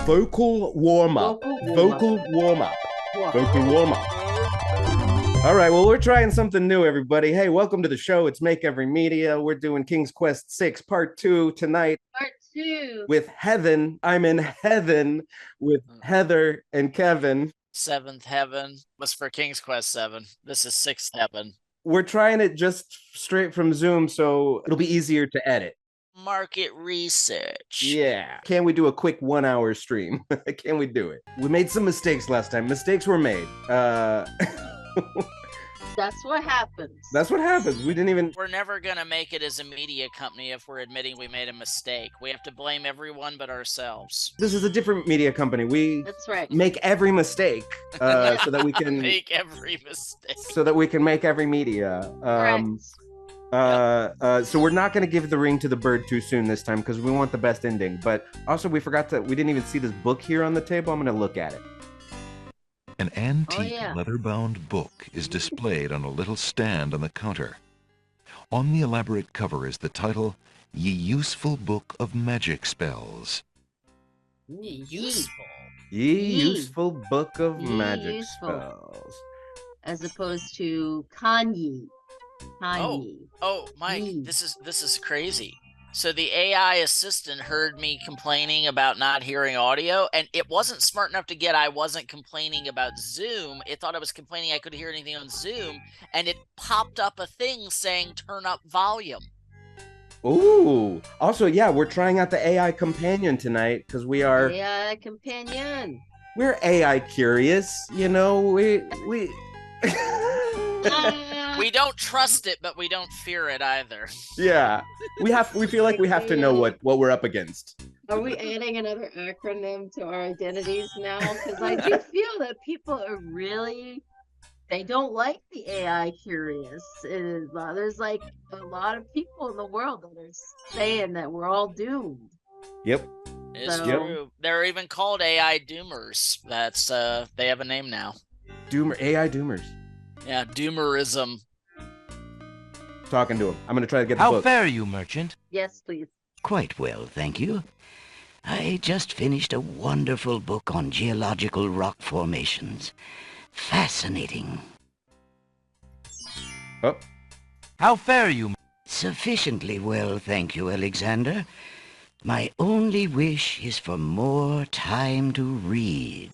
Vocal warm up. Vocal warm up. Vocal warm up. All right, well, we're trying something new, everybody. Hey, welcome to the show. It's Make Every Media. We're doing King's Quest 6 Part 2 tonight. Part 2. With Heaven. I'm in heaven with Heather and Kevin. Seventh heaven was for King's Quest 7. This is sixth heaven. We're trying it just straight from Zoom, so it'll be easier to edit. Market research. Yeah. Can we do a quick 1 hour stream? Can we do it? We made some mistakes last time. Mistakes were made. That's what happens. That's what happens. We didn't even... We're never going to make it as a media company if we're admitting we made a mistake. We have to blame everyone but ourselves. This is a different media company. That's right. Make every mistake so that we can... Make every mistake. So that we can make every media. So we're not going to give the ring to the bird too soon this time because we want the best ending. But also we didn't even see this book here on the table. I'm going to look at it. An antique leather-bound book is displayed on a little stand on the counter. On the elaborate cover is the title, Ye Useful Book of Magic Spells. Useful. Ye Useful Book of Magic Spells. As opposed to Kanye. Oh, Mike, this is crazy. So the AI assistant heard me complaining about not hearing audio, and it wasn't smart enough to get I wasn't complaining about Zoom. It thought I was complaining I couldn't hear anything on Zoom, and it popped up a thing saying turn up volume. Ooh. Also, yeah, we're trying out the AI companion tonight because we are AI companion. We're AI curious, you know. We We don't trust it, but we don't fear it either. Yeah, we feel like we have to know what we're up against. Are we adding another acronym to our identities now? Because I do feel that people are they don't like the AI curious. There's like a lot of people in the world that are saying that we're all doomed. Yep. It's true. They're even called AI doomers. That's they have a name now. AI doomers. Yeah, doomerism. Talking to him. I'm gonna try to get the book. How fare you, merchant? Yes, please. Quite well, thank you. I just finished a wonderful book on geological rock formations. Fascinating. Oh. How fare you? Sufficiently well, thank you, Alexander. My only wish is for more time to read.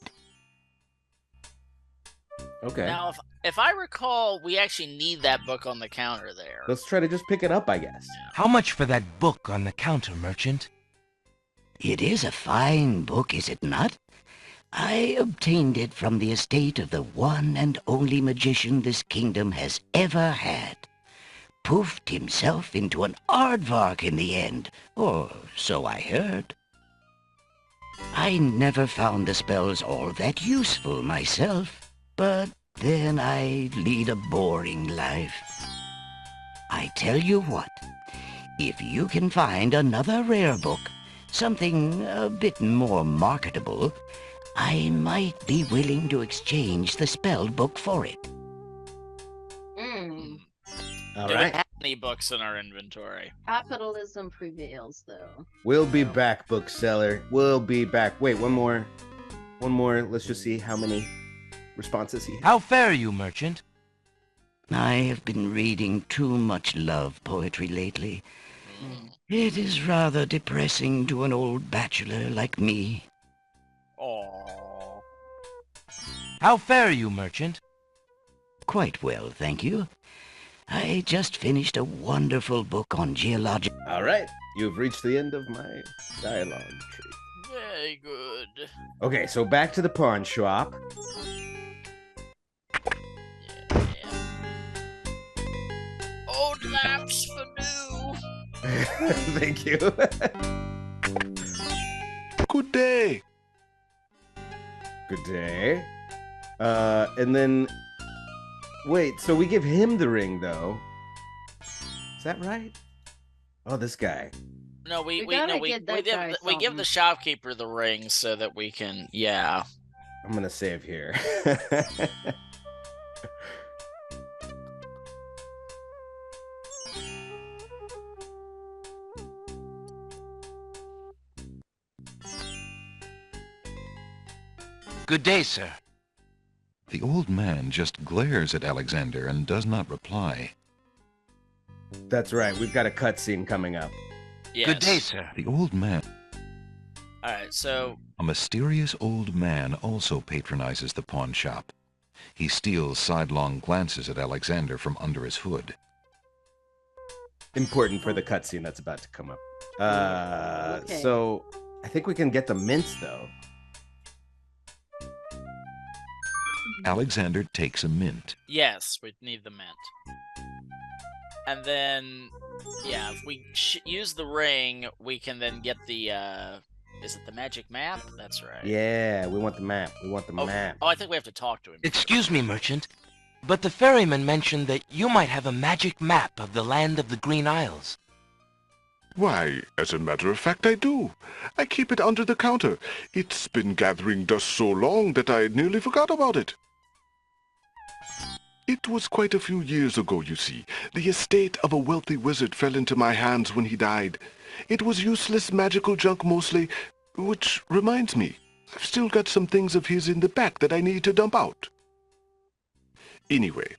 Okay. Now, if I recall, we actually need that book on the counter there. Let's try to just pick it up, I guess. How much for that book on the counter, merchant? It is a fine book, is it not? I obtained it from the estate of the one and only magician this kingdom has ever had. Poofed himself into an aardvark in the end, or so I heard. I never found the spells all that useful myself, but then I lead a boring life. I tell you what, if you can find another rare book, something a bit more marketable, I might be willing to exchange the spelled book for it. All Do right. we have any books in our inventory? Capitalism prevails, though. We'll be back, bookseller. We'll be back. Wait, one more. Let's just see how many responses he has. How fare you, merchant? I have been reading too much love poetry lately. It is rather depressing to an old bachelor like me. Aww. How fare you, merchant? Quite well, thank you. I just finished a wonderful book on geologic... All right. You've reached the end of my dialogue tree. Very good. Okay, so back to the pawn shop. Yeah. Old lamps for new. Thank you. Good day. Good day. And then... Wait, so we give him the ring, though. Is that right? Oh, this guy. No, we give give the shopkeeper the ring so that we can, yeah. I'm gonna save here. Good day, sir. The old man just glares at Alexander and does not reply. That's right. We've got a cutscene coming up. Yes. Good day, sir. The old man... All right, so... A mysterious old man also patronizes the pawn shop. He steals sidelong glances at Alexander from under his hood. Important for the cutscene that's about to come up. Okay. So I think we can get the mints, though. Alexander takes a mint. Yes, we need the mint. And then, yeah, if we use the ring, we can then get the, is it the magic map? That's right. Yeah, we want the map. We want the map. Oh, I think we have to talk to him. Excuse me, merchant, but the ferryman mentioned that you might have a magic map of the land of the Green Isles. Why, as a matter of fact, I do. I keep it under the counter. It's been gathering dust so long that I nearly forgot about it. It was quite a few years ago, you see. The estate of a wealthy wizard fell into my hands when he died. It was useless magical junk mostly, which reminds me, I've still got some things of his in the back that I need to dump out. Anyway,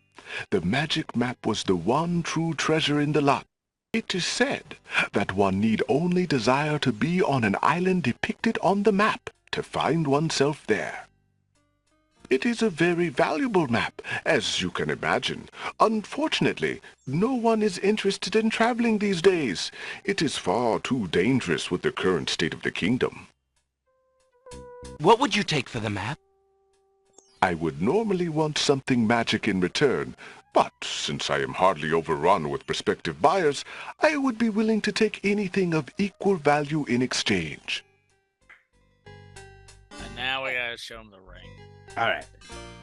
the magic map was the one true treasure in the lot. It is said that one need only desire to be on an island depicted on the map to find oneself there. It is a very valuable map, as you can imagine. Unfortunately, no one is interested in traveling these days. It is far too dangerous with the current state of the kingdom. What would you take for the map? I would normally want something magic in return, but since I am hardly overrun with prospective buyers, I would be willing to take anything of equal value in exchange. And now we gotta show him the ring. All right.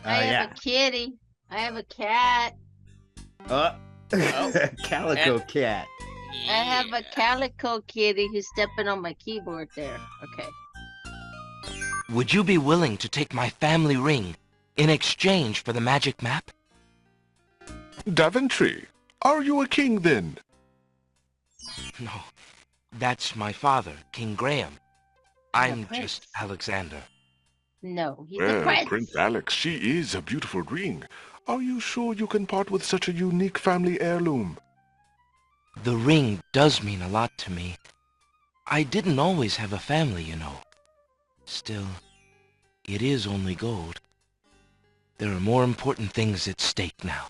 I have a kitty. I have a cat. Calico cat. Yeah. I have a calico kitty who's stepping on my keyboard there. Okay. Would you be willing to take my family ring in exchange for the magic map? Daventry, are you a king then? No, that's my father, King Graham. I'm just Alexander. No, he's a Well, prince. Prince Alex, she is a beautiful ring. Are you sure you can part with such a unique family heirloom? The ring does mean a lot to me. I didn't always have a family, you know. Still, it is only gold. There are more important things at stake now.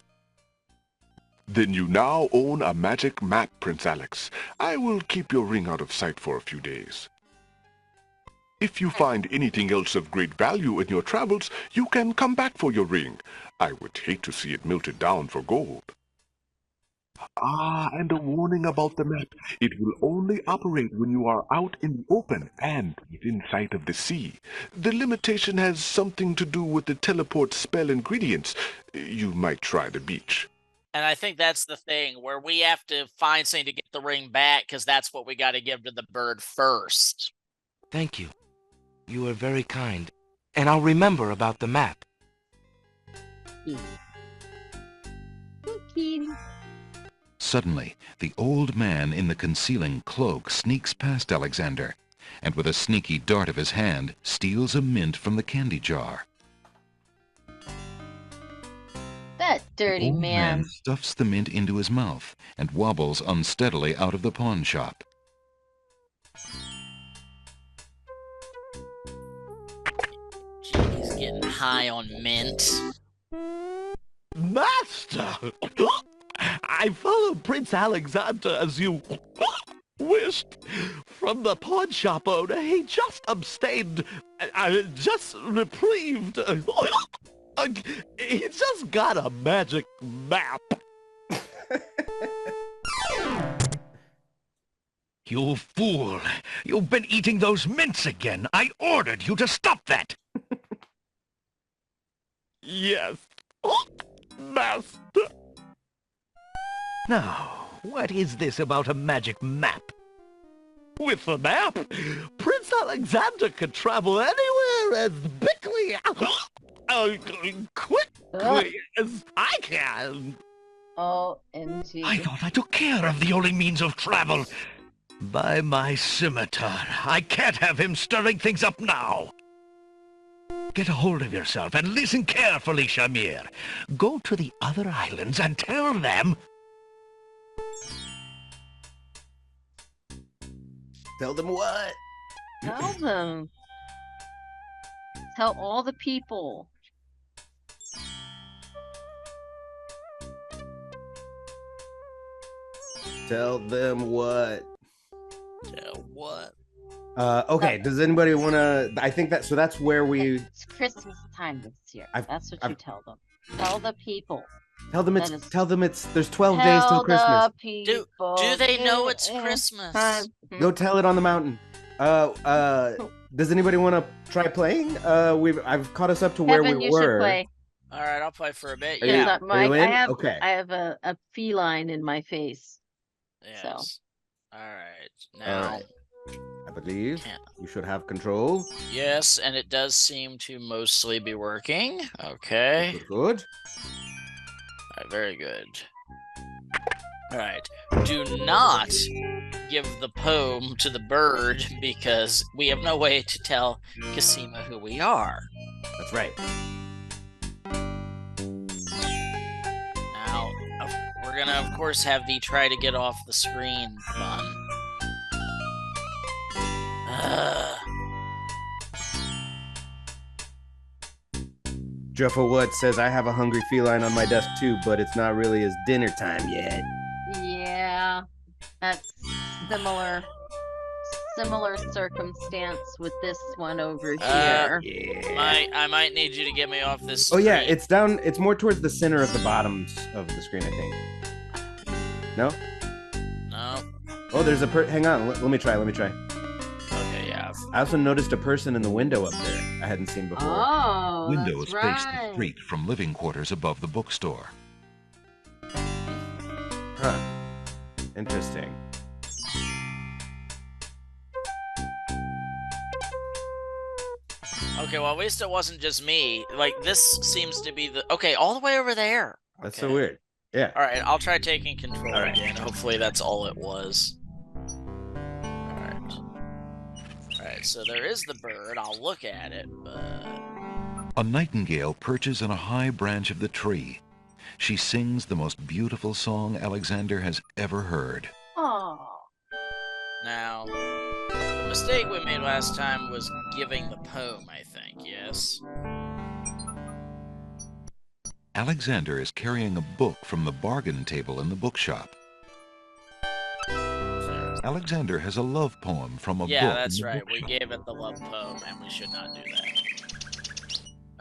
Then you now own a magic map, Prince Alex. I will keep your ring out of sight for a few days. If you find anything else of great value in your travels, you can come back for your ring. I would hate to see it melted down for gold. Ah, and a warning about the map. It will only operate when you are out in the open and within sight of the sea. The limitation has something to do with the teleport spell ingredients. You might try the beach. And I think that's the thing, where we have to find something to get the ring back, because that's what we got to give to the bird first. Thank you. You are very kind. And I'll remember about the map. Kitty. Suddenly, the old man in the concealing cloak sneaks past Alexander, and with a sneaky dart of his hand, steals a mint from the candy jar. That dirty The old man. stuffs the mint into his mouth and wobbles unsteadily out of the pawn shop. He's getting high on mint. Master! I followed Prince Alexander as you wished. From the pawn shop owner, he just abstained, just reprieved. He just got a magic map. You fool! You've been eating those mints again. I ordered you to stop that. Yes, Master. Now, what is this about a magic map? With the map, Prince Alexander could travel anywhere as quickly as I can. OMG. I thought I took care of the only means of travel. By my scimitar, I can't have him stirring things up now. get a hold of yourself and listen carefully, Shamir. Go to the other islands and tell them... Tell them what? Tell them. Tell all the people. Tell them what? Tell what? Okay, does anybody want to... I think that... So that's where we... It's Christmas time this year. That's what you tell them. Tell the people. Tell them it's... There's 12 days till Christmas. Do they know it's Christmas? Go tell it on the mountain. Does anybody want to try playing? I've caught us up to where we you were. Should play. All right, I'll play for a bit. Yeah. I have a feline in my face. Yes. So. All right. Now, I believe you should have control. Yes, and it does seem to mostly be working. Okay. Good. All right, very good. All right. Do not give the poem to the bird because we have no way to tell Cassima who we are. That's right. Now, we're going to, of course, have the try to get off the screen fun. Jeffo Wood says, I have a hungry feline on my desk too, but it's not really his dinner time yet. Yeah, that's similar circumstance with this one over here. Yeah. I might need you to get me off this screen. Oh yeah, it's down. It's more towards the center of the bottoms of the screen, I think. No? No. Oh, there's a hang on. Let me try. Okay, yeah. I also noticed a person in the window up there I hadn't seen before. Oh, Windows that's face right. the street from living quarters above the bookstore. Huh. Interesting. Okay, well, at least it wasn't just me. Like, this seems to be the... Okay, all the way over there. That's so weird. Yeah. All right, I'll try taking control again. Hopefully that's all it was. All right, so there is the bird. I'll look at it, but... A nightingale perches on a high branch of the tree. She sings the most beautiful song Alexander has ever heard. Oh. Now, the mistake we made last time was giving the poem, I think, yes? Alexander is carrying a book from the bargain table in the bookshop. Alexander has a love poem from a book. Yeah, that's right. We gave it the love poem, and we should not do that.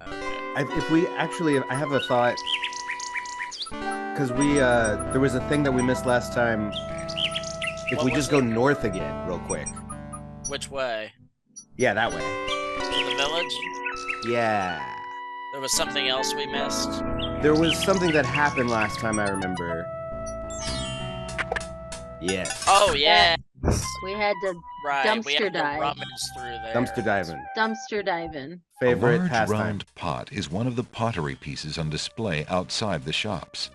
Okay. If we actually... I have a thought... Because there was a thing that we missed last time. If we just go north again, real quick. Which way? Yeah, that way. To the village? Yeah. There was something else we missed? There was something that happened last time, I remember. Yes. Oh, yeah. We had to dumpster dive. Rummage through there. Dumpster diving. Dumpster diving. Favorite a large pastime. round pot is one of the pottery pieces on display outside the shops.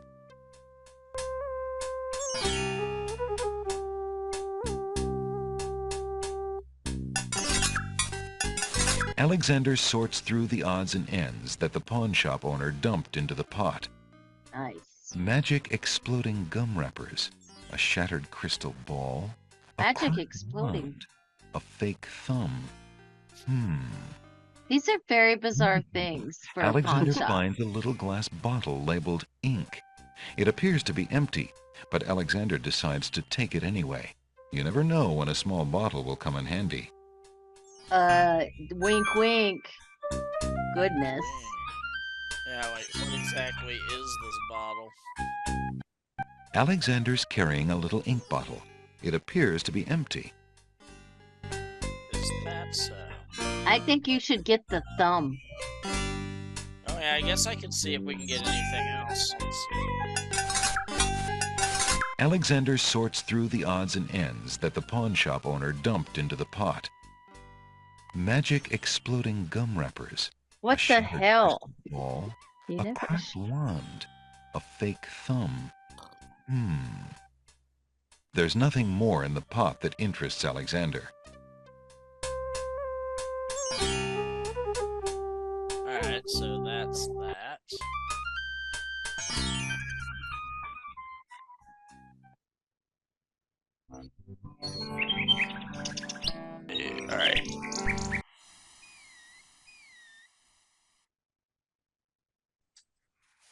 Alexander sorts through the odds and ends that the pawn shop owner dumped into the pot. Nice. Magic exploding gum wrappers, a shattered crystal ball, Magic exploding. wand, a fake thumb. These are very bizarre things for a pawn Alexander shop. finds a little glass bottle labeled ink. It appears to be empty, but Alexander decides to take it anyway. You never know when a small bottle will come in handy. Wink, wink. Goodness. Yeah, like, what exactly is this bottle? Alexander's carrying a little ink bottle. It appears to be empty. Is that so? I think you should get the thumb. Oh, yeah, I guess I can see if we can get anything else. Let's see. Alexander sorts through the odds and ends that the pawn shop owner dumped into the pot. Magic exploding gum wrappers. What the hell? Ball, You a never cracked wand, a fake thumb. There's nothing more in the pot that interests Alexander. that's that. All right.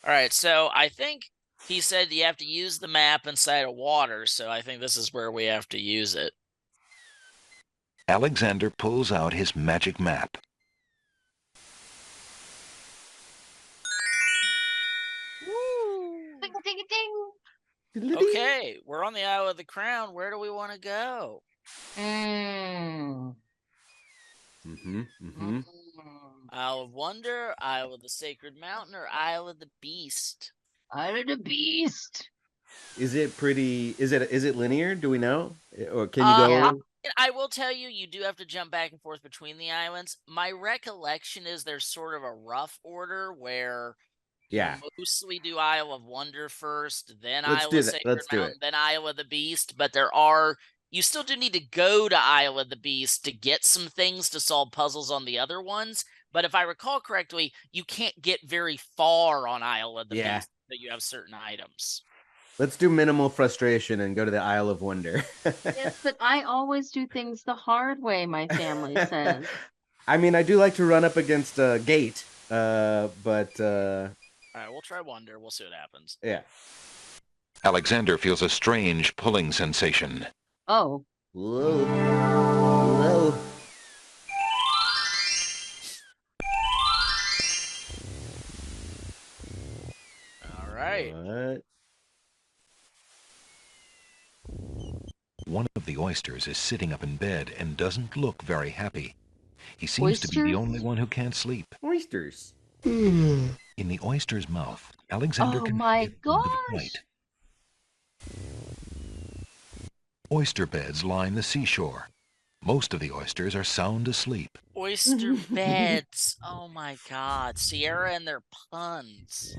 All right, so I think he said you have to use the map inside of water, so I think this is where we have to use it. Alexander pulls out his magic map. Woo! Ding, ding, ding. Okay, we're on the Isle of the Crown. Where do we want to go? Isle of Wonder, Isle of the Sacred Mountain, or Isle of the Beast? Isle of the Beast. Is it pretty? Is it linear? Do we know? Or can you go? I will tell you, you do have to jump back and forth between the islands. My recollection is there's sort of a rough order where you mostly do Isle of Wonder first, then Isle of Sacred Mountain, then Isle of the Beast. But you still do need to go to Isle of the Beast to get some things to solve puzzles on the other ones. But if I recall correctly, you can't get very far on Isle of the Beast, but you have certain items. Let's do minimal frustration and go to the Isle of Wonder. Yes, but I always do things the hard way, my family says. I mean, I do like to run up against a gate, but... All right, we'll try Wonder. We'll see what happens. Yeah. Alexander feels a strange pulling sensation. Oh. Whoa. Whoa. All right. What? One of the oysters is sitting up in bed and doesn't look very happy. He seems to be the only one who can't sleep. Oysters. In the oyster's mouth, Alexander can see a glint of white. Oyster beds line the seashore. Most of the oysters are sound asleep. Oyster beds. Oh my God. Sierra and their puns.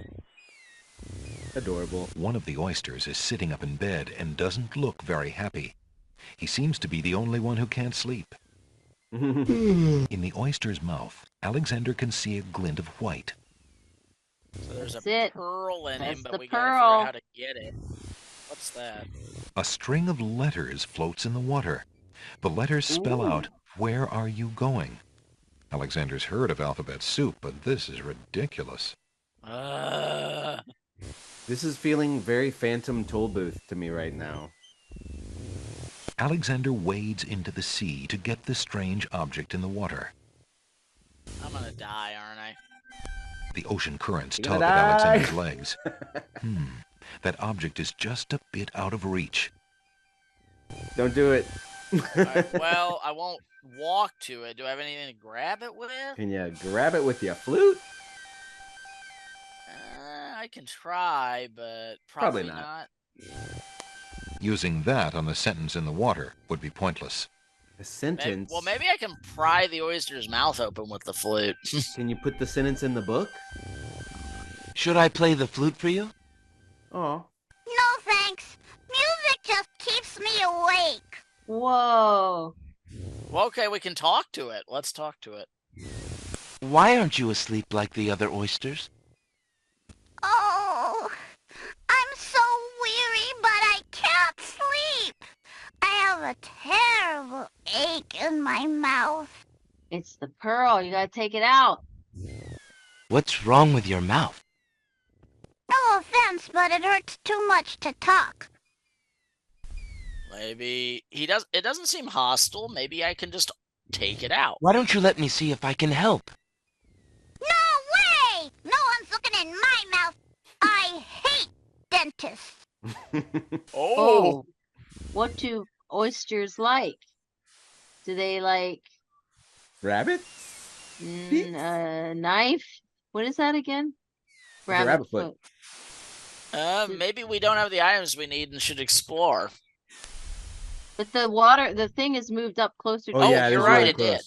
Adorable. One of the oysters is sitting up in bed and doesn't look very happy. He seems to be the only one who can't sleep. In the oyster's mouth, Alexander can see a glint of white. So there's a pearl in him, but we gotta figure out how to get it. What's that? A string of letters floats in the water. The letters spell out, "Where are you going?" Alexander's heard of alphabet soup, but this is ridiculous. This is feeling very Phantom Tollbooth to me right now. Alexander wades into the sea to get the strange object in the water. I'm gonna die, aren't I? The ocean currents tug at Alexander's legs. That object is just a bit out of reach. Don't do it. Right, well, I won't walk to it. Do I have anything to grab it with? Can you grab it with your flute? I can try, but probably not. Using that on the sentence in the water would be pointless. A sentence? Maybe I can pry the oyster's mouth open with the flute. Can you put the sentence in the book? Should I play the flute for you? Oh. No, thanks. Music just keeps me awake. Whoa. Well, okay, we can talk to it. Let's talk to it. Why aren't you asleep like the other oysters? Oh, I'm so weary, but I can't sleep. I have a terrible ache in my mouth. It's the pearl. You gotta take it out. What's wrong with your mouth? No offense, but it hurts too much to talk. Maybe it doesn't seem hostile. Maybe I can just take it out. Why don't you let me see if I can help? No way! No one's looking in my mouth. I hate dentists. Oh. What do oysters like? Do they like... Rabbits? Knife? What is that again? Rabbit foot. Maybe we don't have the items we need and should explore. But the thing is moved up closer to... Oh, yeah, you're right, it did.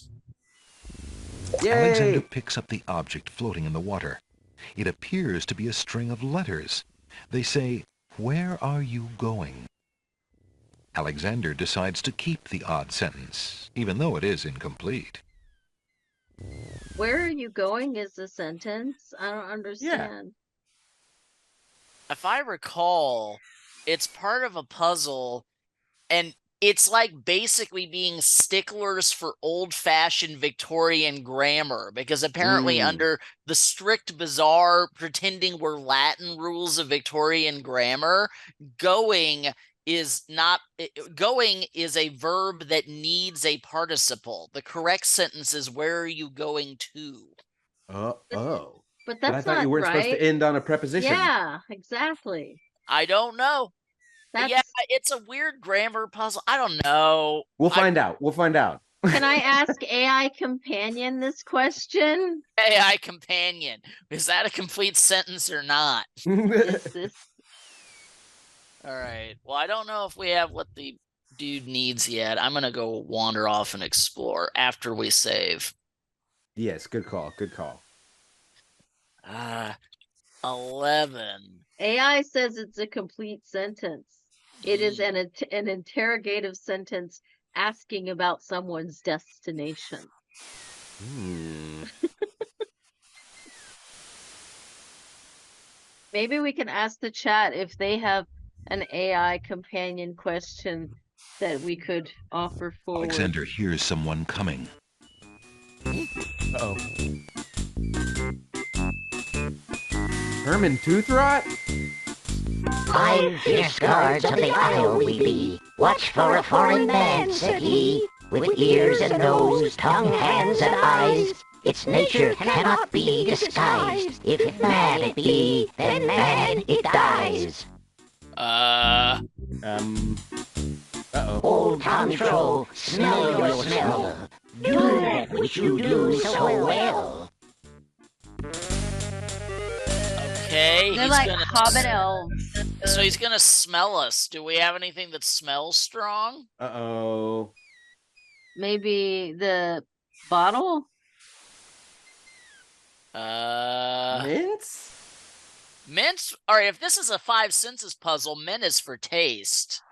Yay! Alexander picks up the object floating in the water. It appears to be a string of letters. They say, "Where are you going?" Alexander decides to keep the odd sentence, even though it is incomplete. Where are you going is the sentence. I don't understand. If I recall, it's part of a puzzle, and it's like basically being sticklers for old-fashioned Victorian grammar, because apparently under the strict, bizarre, pretending we're Latin rules of Victorian grammar, going is a verb that needs a participle. The correct sentence is, where are you going to? But that's I thought you weren't supposed to end on a preposition. Yeah, exactly. I don't know. Yeah, it's a weird grammar puzzle. I don't know. We'll find out. We'll find out. Can I ask AI Companion this question? AI Companion. Is that a complete sentence or not? Is this... All right. Well, I don't know if we have what the dude needs yet. I'm going to go wander off and explore after we save. Yes, good call. Good call. 11. AI says it's a complete sentence. It is an interrogative sentence asking about someone's destination. Maybe we can ask the chat if they have an AI companion question that we could offer forward. Alexander hears someone coming. Uh-oh. Herman Toothrot? 5 fierce guards of the isle we be. Watch for a foreign man, said he, with ears and nose, tongue, hands, and eyes. Its nature cannot be disguised. If man it be, then man it dies. Uh-oh. Old Tantro, smell your smell. Do that which you do so well. Okay. They're like hobbit elves. So he's gonna smell us. Do we have anything that smells strong? Uh-oh. Maybe the bottle? Mints? Mints? Alright, if this is a 5 senses puzzle, mint is for taste.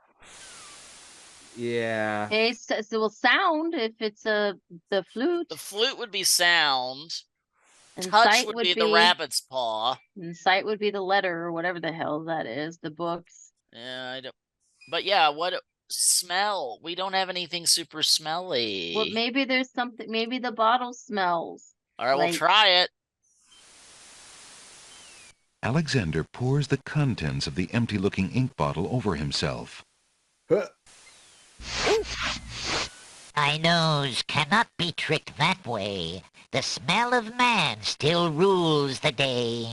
Yeah. Taste, so will sound if it's the flute. The flute would be sound. And touch would be the rabbit's paw. And sight would be the letter or whatever the hell that is, the books. Yeah, I don't. But yeah, what smell? We don't have anything super smelly. Well, maybe there's something. Maybe the bottle smells. All right, we'll try it. Alexander pours the contents of the empty-looking ink bottle over himself. My nose cannot be tricked that way. The smell of man still rules the day.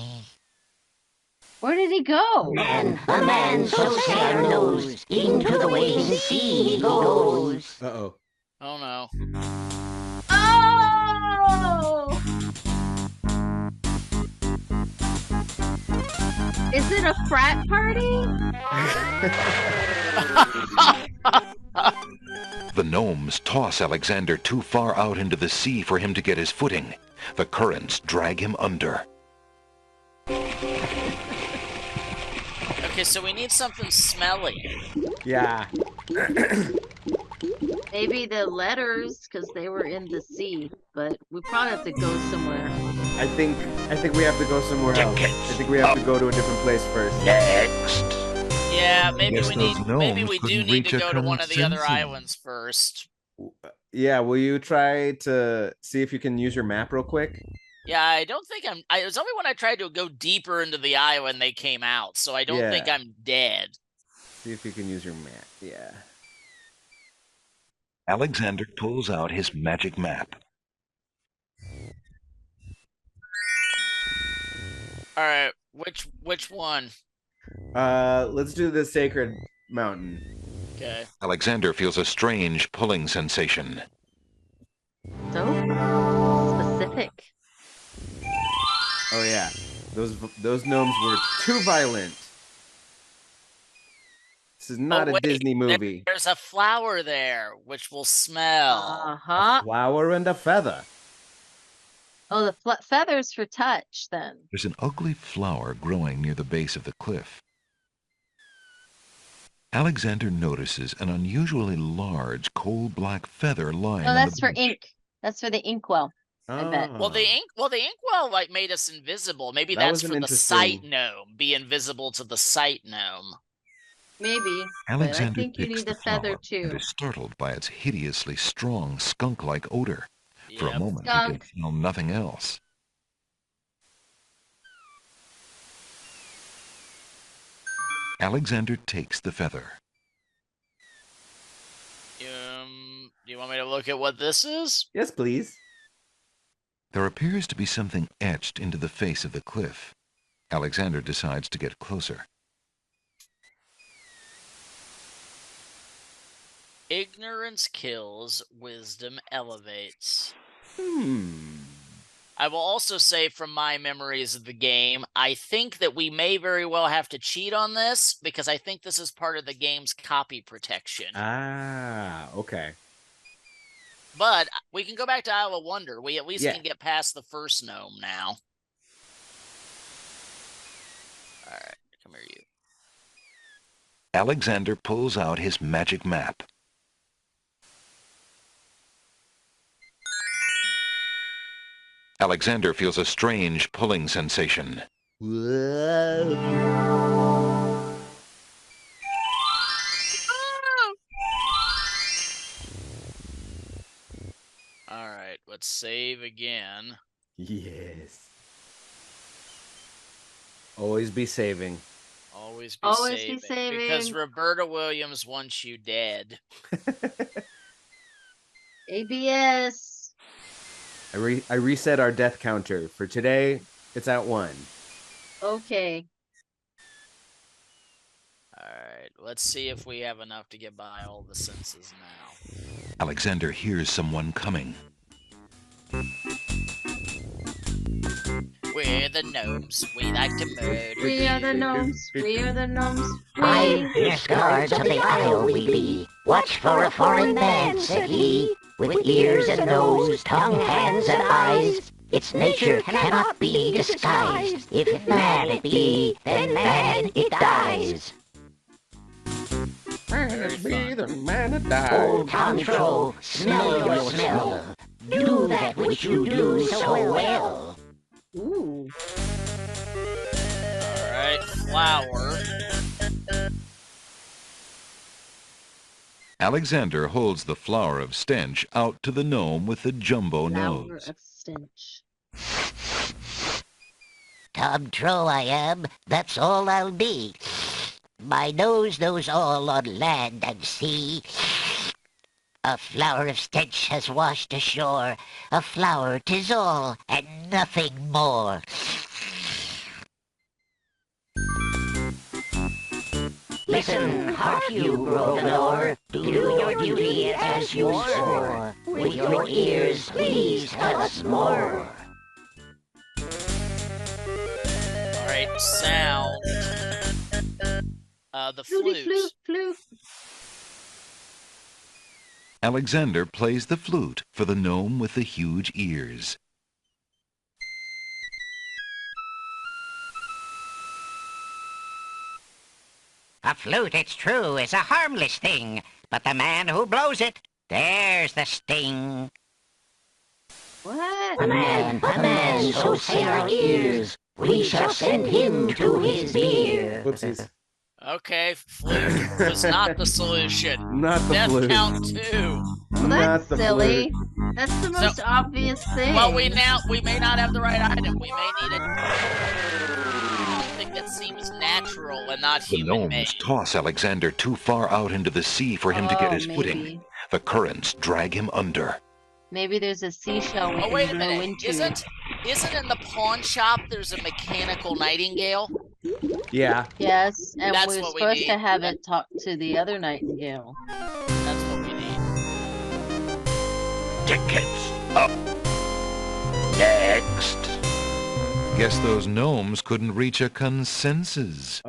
Where did he go? Man, a man so fair knows, into the waiting sea he goes. Uh-oh. Oh, no. Oh! Is it a frat party? The gnomes toss Alexander too far out into the sea for him to get his footing. The currents drag him under. Okay, so we need something smelly. Yeah. Maybe the letters, because they were in the sea, but we probably have to go somewhere. I think we have to go somewhere else. I think we have to go to a different place first. Next. Yeah, maybe Guess we those need. Maybe gnomes we do couldn't need to reach a go to one of the other consensus. islands first. Yeah, will you try to see if you can use your map real quick? Yeah, I don't think I'm. It was only when I tried to go deeper into the island they came out, so I don't think I'm dead. See if you can use your map. Yeah. Alexander pulls out his magic map. All right, which one? Let's do the Sacred Mountain. Okay. Alexander feels a strange pulling sensation. So specific. Oh yeah, those gnomes were too violent. This is not a Disney movie. There's a flower there, which will smell. Uh-huh. Flower and a feather. Oh, the feathers for touch, then. There's an ugly flower growing near the base of the cliff. Alexander notices an unusually large coal-black feather lying Oh, on that's the for beach. ink. That's for the inkwell. I bet. Well, the inkwell like made us invisible. Maybe That that's was an for the interesting- sight gnome. Be invisible to the sight gnome. Maybe. But I Alexander think you picks need the a feather flower and too. is startled by its hideously strong skunk-like odor. For a Yep. moment, he can Skunk. smell nothing else. Alexander takes the feather. Do you want me to look at what this is? Yes, please. There appears to be something etched into the face of the cliff. Alexander decides to get closer. Ignorance kills, wisdom elevates. Hmm. I will also say from my memories of the game, I think that we may very well have to cheat on this because I think this is part of the game's copy protection. Ah, okay. But we can go back to Isle of Wonder. We at least Yeah. can get past the first gnome now. All right, come here, you. Alexander pulls out his magic map. Alexander feels a strange pulling sensation. All right, let's save again. Yes. Always be saving. Always be Always saving. Because saving. Roberta Williams wants you dead. ABS. I reset our death counter. For today, it's at 1. Okay. All right, let's see if we have enough to get by all the senses now. Alexander hears someone coming. We're the gnomes. We like to murder. We are the gnomes. We are the gnomes. Five fierce guards of the isle we be. Watch for a foreign man, said he, with ears and nose, tongue, hands, and eyes. Its nature cannot be disguised. If man it be, then man it dies. Be the man that dies. Old Tom Troll, smell your smell. Do that which you do so well. Ooh. All right, flower. Alexander holds the flower of stench out to the gnome with the jumbo Flower nose. of stench. Tom Troll I am, that's all I'll be. My nose knows all on land and sea. A flower of stench has washed ashore. A flower 'tis all, and nothing more. Listen, hark you, Grovenor. Do your duty as you swore. With your ears, please tell us more. All right, sound. The Flutie, flute. flute. Alexander plays the flute for the gnome with the huge ears. A flute, it's true, is a harmless thing, but the man who blows it, there's the sting. What? A man, so say our ears. We shall send him to his beer. Whoopsies. Okay, flute was not the solution. Not the Death flute. count 2. Well, Not that's the silly. flute. That's the most obvious thing. Well, we may not have the right item. We may need something that seems natural and not The human-made. gnomes toss Alexander too far out into the sea for him to get his footing. Maybe. The currents drag him under. Maybe there's a seashell we Oh, wait a can grow minute. into. Isn't in the pawn shop there's a mechanical nightingale? Yeah. Yes, and That's we're what we supposed to need. have it talk to the other nightingale. That's what we need. Tickets up. Next. Guess those gnomes couldn't reach a consensus.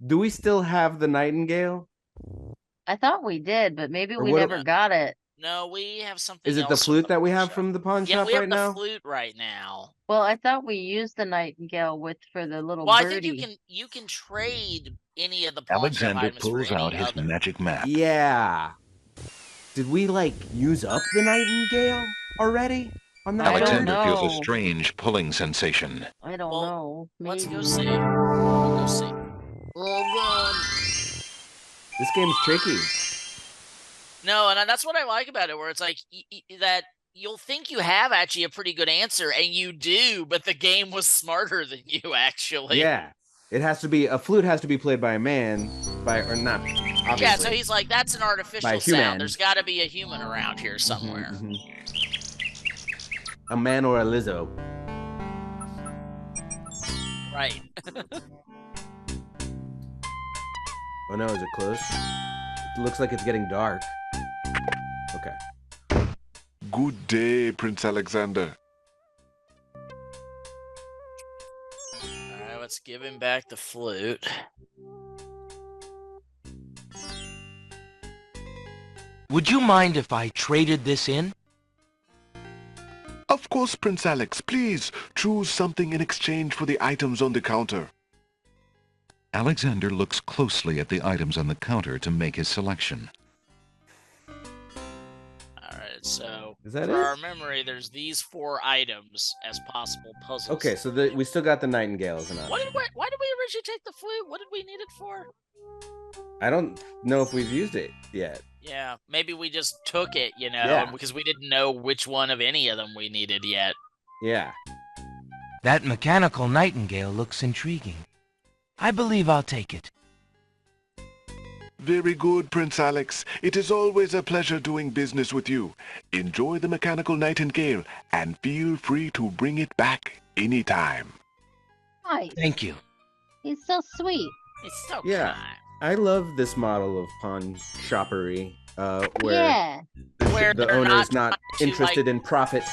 Do we still have the nightingale? I thought we did, but maybe Or we what- never got it. No, we have something Is it the else from flute that we pawn have shop. from the pawn Yeah, shop we have right the now? flute right now. Well, I thought we used the nightingale for the little Well, I birdie. think you can trade any of the pawn shop Alexander items for pulls any out his other. magic map. Yeah. Did we like use up the nightingale already on that? Alexander don't feels a know. strange pulling sensation. I don't know. Let's Maybe. go see. We'll go see. Oh god. This game's tricky. No, and that's what I like about it, where it's like that you'll think you have actually a pretty good answer, and you do, but the game was smarter than you actually. Yeah. It has to be a flute has to be played by a man, or not. Obviously. Yeah, so he's like, that's an artificial sound. There's got to be a human around here somewhere. A man or a Lizzo. Right. Oh no, is it close? It looks like it's getting dark. Okay. Good day, Prince Alexander. Alright, let's give him back the flute. Would you mind if I traded this in? Of course, Prince Alex. Please choose something in exchange for the items on the counter. Alexander looks closely at the items on the counter to make his selection. Alright, so Is that for it? our memory, there's these 4 items as possible puzzles. Okay, so we still got the nightingale as an option. Why did we originally take the flute? What did we need it for? I don't know if we've used it yet. Yeah, maybe we just took it, you know, Yeah. because we didn't know which one of any of them we needed yet. Yeah. That mechanical nightingale looks intriguing. I believe I'll take it. Very good, Prince Alex. It is always a pleasure doing business with you. Enjoy the mechanical nightingale and feel free to bring it back anytime. Nice. Thank you. He's so sweet. It's so Yeah. kind. I love this model of pawn shoppery, where Yeah. Where the they're owner not is not trying to, interested like, in profit.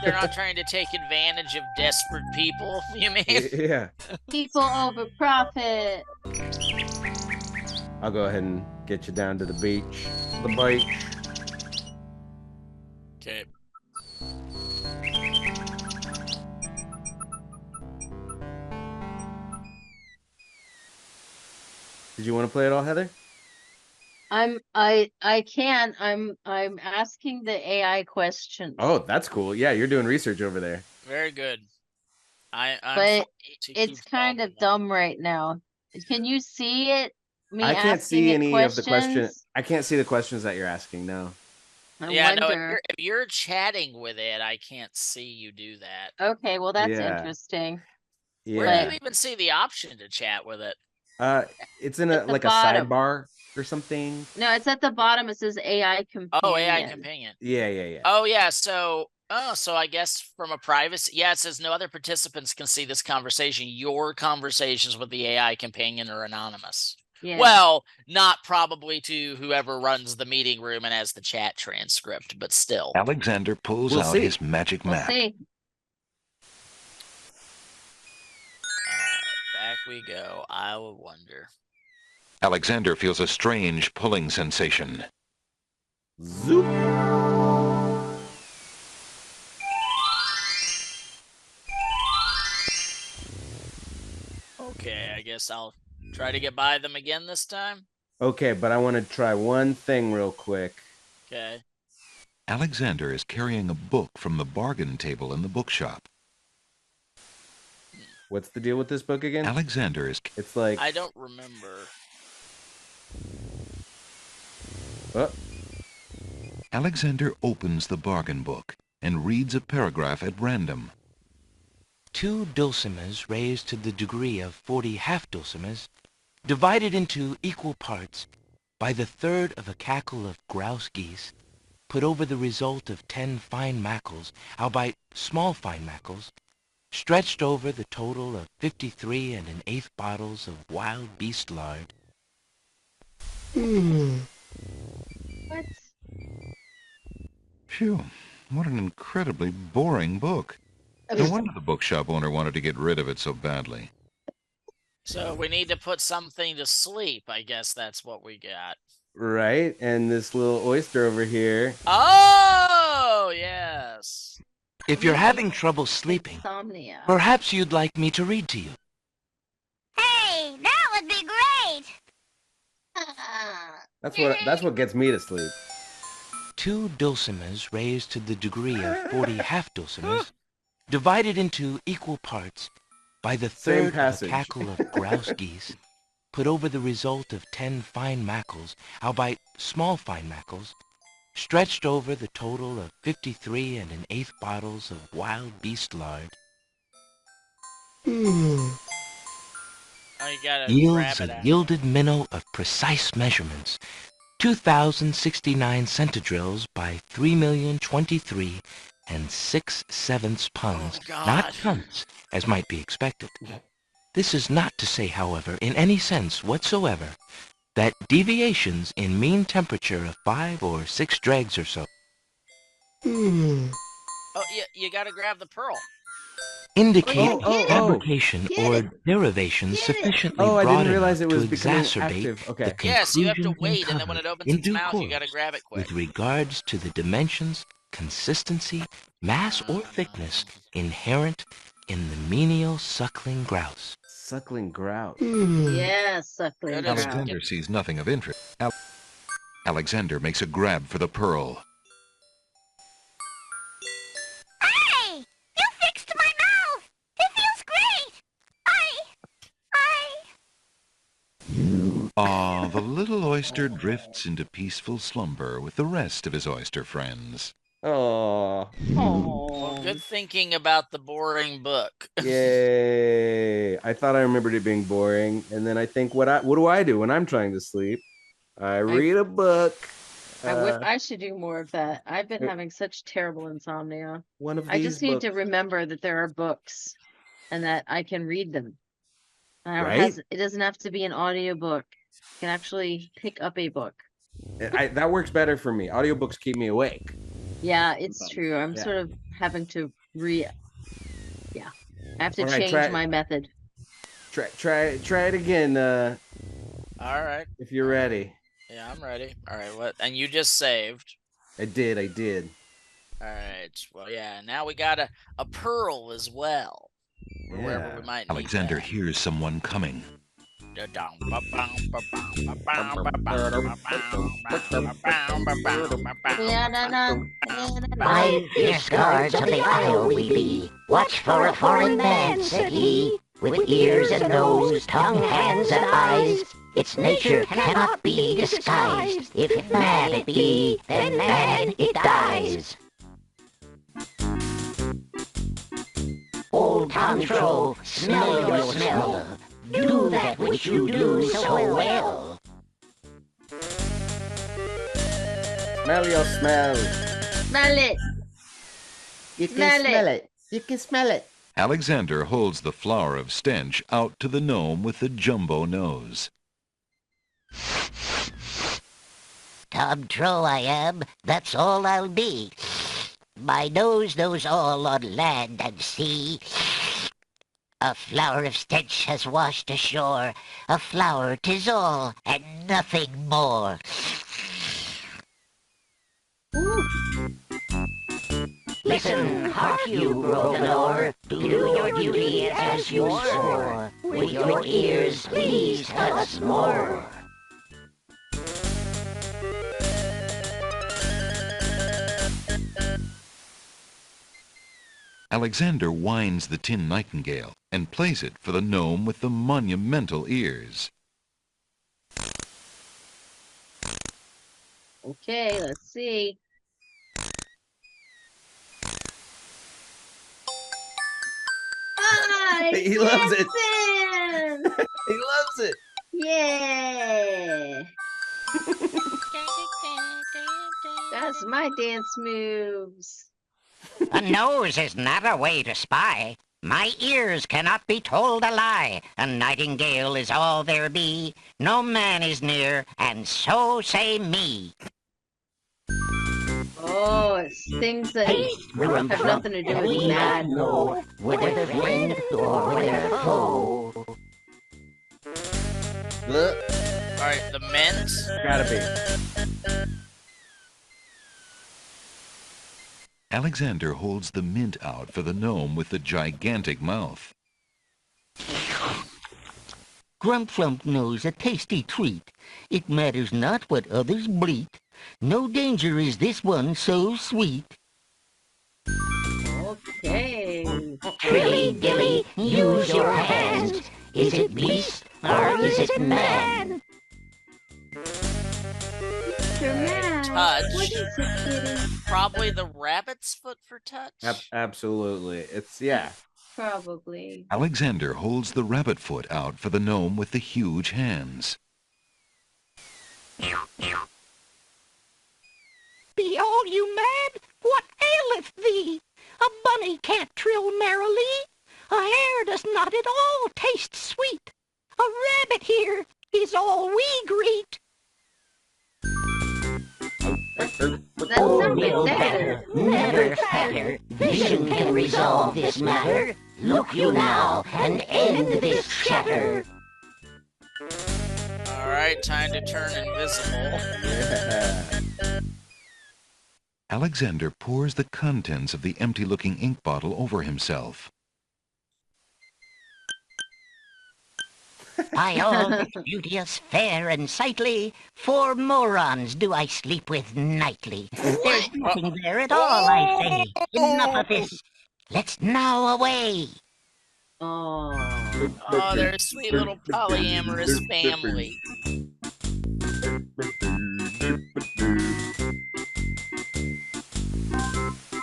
They're not trying to take advantage of desperate people, you mean? Yeah. People over profit. I'll go ahead and get you down to the beach. The beach. Okay. Did you want to play it all, Heather? I can. I'm asking the AI questions. Oh, that's cool. Yeah, you're doing research over there. Very good. I'm But to it's keep kind of solving them. dumb right now. Can you see it? Me I can't see asking it any of the question. questions? I can't see the questions that you're asking. No. I Yeah, no, wonder. if you're chatting with it, I can't see you do that. Okay, well that's Yeah. interesting. Where do Yeah. you even see the option to chat with it? It's in At the like bottom. a sidebar or something. No, it's at the bottom. It says AI companion. Oh, AI companion. Yeah. Oh, yeah. So I guess from a privacy, yeah, it says no other participants can see this conversation. Your conversations with the AI companion are anonymous. Yeah. Well, not probably to whoever runs the meeting room and has the chat transcript, but still. Alexander pulls We'll out see. his magic We'll map. see. Back we go. I will wonder. Alexander feels a strange pulling sensation. Zoop. Okay, I guess I'll try to get by them again this time. Okay, but I want to try one thing real quick. Okay. Alexander is carrying a book from the bargain table in the bookshop. What's the deal with this book again? Alexander is... It's like... I don't remember. Oh, Alexander opens the bargain book and reads a paragraph at random. 2 dulcimers raised to the degree of 40 half-dulcimers, divided into equal parts by the third of a cackle of grouse geese, put over the result of 10 fine mackles, albeit small fine mackles, stretched over the total of 53 1/8 bottles of wild beast lard. What? Phew, what an incredibly boring book. No wonder the bookshop owner wanted to get rid of it so badly. So we need to put something to sleep. I guess that's what we got. right. And this little oyster over here. Oh, yes. If you're having trouble sleeping, Insomnia. perhaps you'd like me to read to you. Hey, that would be great. That's what gets me to sleep. 2 dulcimers raised to the degree of 40 half-dulcimers, divided into equal parts by the Same third of a passage. cackle of grouse geese, put over the result of 10 fine mackles, albeit small fine mackles, stretched over the total of 53 1/8 bottles of wild beast lard, Oh, you gotta yields grab a it out. yielded minnow of precise measurements, 2,069 centidrills by 3,023 6/7 puns, not cunts, as might be expected. This is not to say, however, in any sense whatsoever, that deviations in mean temperature of 5 or 6 dregs or so Oh, you gotta grab the pearl. indicate Oh, fabrication or derivation sufficiently I broad didn't realize enough it to was becoming exacerbate active. Okay. the Yeah, so you have to conclusions wait, and then when uncovered it opens in its due mouth, you course gotta grab it quick. with regards to the dimensions, consistency, mass, or thickness inherent in the menial suckling grouse. Suckling grouse. Yeah, suckling Good as- grouse. Alexander sees nothing of interest. Alexander makes a grab for the pearl. Hey! You fixed my mouth! It feels great! Ah, the little oyster drifts into peaceful slumber with the rest of his oyster friends. Oh. Well, good thinking about the boring book. Yay. I thought I remembered it being boring. And then I think, what do I do when I'm trying to sleep? I read a book. I should do more of that. I've been having such terrible insomnia. I just need to remember that there are books and that I can read them. Right? It doesn't have to be an audiobook. I can actually pick up a book. That works better for me. Audiobooks keep me awake. Yeah, it's true. I'm sort of having to I have to change my method. Try it again, All right. if you're ready. Yeah, I'm ready. All right, what? And you just saved. I did. All right. Well, yeah. Now we got a pearl as well. Yeah. Wherever we might need Alexander that. hears someone coming. By fierce guards of the isle we be. Watch for a foreign man, said he, with ears and nose, tongue, hands, and eyes. Its nature cannot be disguised. If man it be, then man it dies. Old Tantro, smell your smell. Do that which you do so well. Smell your smell. Smell it. You can smell it. You can smell it. Alexander holds the flower of stench out to the gnome with the jumbo nose. Tantro I am, that's all I'll be. My nose knows all on land and sea. A flower of stench has washed ashore. A flower 'tis all, and nothing more. Listen, hark you, broken oar. Do your duty as you swore. With your ears, please tell us more. Alexander winds the tin nightingale and plays it for the gnome with the monumental ears. Okay, let's see. He loves it. it. He loves it. Yeah. That's my dance moves. A nose is not a way to spy. My ears cannot be told a lie. A nightingale is all there be. No man is near, and so say me. Oh, it's things that have nothing to do with mad. Whether friend or whether foe. Look. All right, the mint. Gotta be. Alexander holds the mint out for the gnome with the gigantic mouth. Grumflump knows a tasty treat. It matters not what others bleat. No danger is this one so sweet. Okay. Trilly dilly, use your hands. Is it beast or is it man? Touch. What is it, kitty? Probably the rabbit's foot for touch. Absolutely. It's, yeah. Probably. Alexander holds the rabbit foot out for the gnome with the huge hands. Be all you mad? What aileth thee? A bunny can't trill merrily. A hare does not at all taste sweet. A rabbit here is all we greet. That's a bit better. Never fatter. Vision can resolve this matter. Look you now and end this chatter. All right, time to turn invisible. Yeah. Alexander pours the contents of the empty-looking ink bottle over himself. By all that's beauteous, fair, and sightly, 4 morons do I sleep with nightly. There's nothing there at all, I say. Enough of this. Let's now away. Oh, they're a sweet little polyamorous family.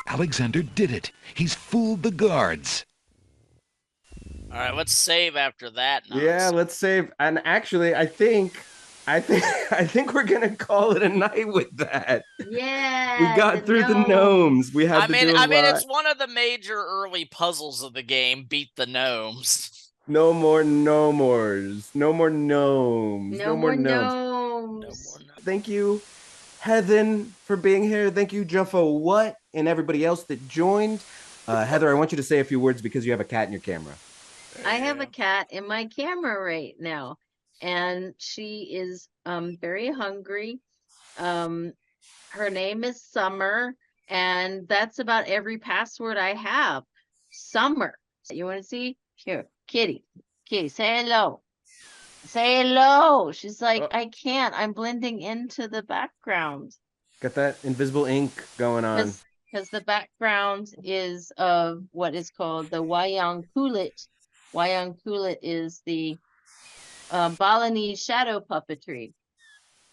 Alexander did it. He's fooled the guards. All right, let's save after that. Yeah, let's save. And actually, I think we're gonna call it a night with that. Yeah. We got through the gnomes. We had to do a lot. I mean, it's one of the major early puzzles of the game. Beat the gnomes. No more gnomers. No more gnomes. No more gnomes. Thank you, Heather, for being here. Thank you, Juffo What, and everybody else that joined. Heather, I want you to say a few words because you have a cat in your camera. I have a cat in my camera right now, and she is very hungry. Her name is Summer, and that's about every password I have. Summer. You want to see? Here, kitty. Kitty, say hello. Say hello. She's like, I can't. I'm blending into the background. Got that invisible ink going on. Because the background is of what is called the wayang kulit. Wayang kulit is the Balinese shadow puppetry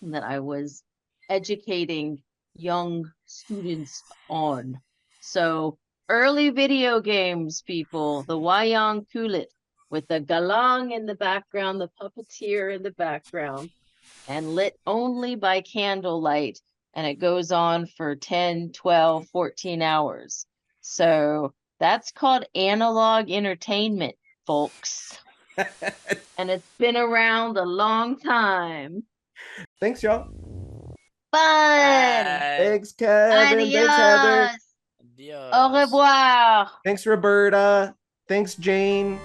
that I was educating young students on. So early video games, people, the wayang kulit with the galang in the background, the puppeteer in the background, and lit only by candlelight. And it goes on for 10, 12, 14 hours. So that's called analog entertainment, folks. And it's been around a long time. Thanks, y'all. Fun. Thanks, Kevin. Adios. Thanks, Heather. Adios. Au revoir. Thanks, Roberta. Thanks, Jane.